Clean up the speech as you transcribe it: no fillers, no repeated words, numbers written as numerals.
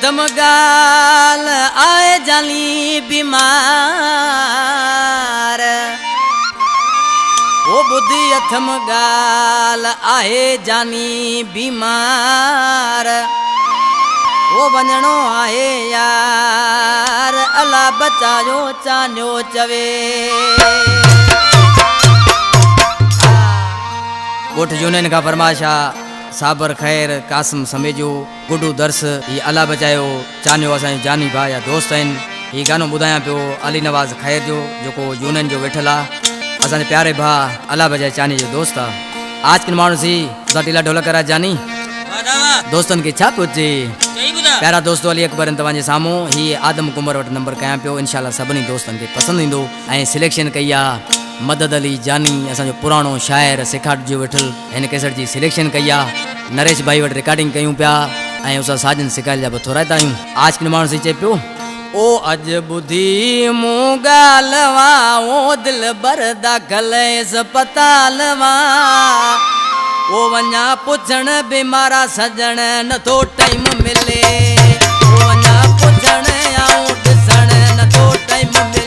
अथम गाल आए जाली बीमार ओ बुद्धि अथम गाल आए जानी बीमार ओ वञणो आहे यार अला बचायो चान्यो चवे गोठ यूनियन का फरमाशा साबर खैर कासिम समेजो गुडू दर्स ये अला बचायो चान्यो असां जानी भाई या दोस्त आहिनि ये गानो ॿुधायां पियो अली नवाज़ खैर जो जेको यूनियन जो वेठल आहे असांजे प्यारे भा अला बजाए चानी जो दोस्त आहे आज के माण्हू सी टीला ढोलक करा जानी दोस्तन के छा पुछे प्यारा दोस्तों अली अकबर तव्हांजे साम्हूं ही आदम कुंवर वटि नंबर कयां पियो इंशाल्लाह सभिनी दोस्तन के पसंद ईंदो ऐं सिलेक्शन कई आहे मदद अली जानी असो पुराणो शायर सिखाट जो वेठल हिन कैसेट जी सिलेक्शन कई आहे नरेश भाई वटि रिकॉर्डिंग कयूं पिया ऐं उसा साजन सिकायल जा थोराइता आहियूं आज के माण्हू सी चए पियो ओ अज बुधी मूं ॻाल्हि ओ दिल बरदा गले अस्पतालवा ओ वञा पुछण बीमारा सजण नथो टाइम मिले ओ वञा पुछण आऊं ॾिसण नथो टाइम मिले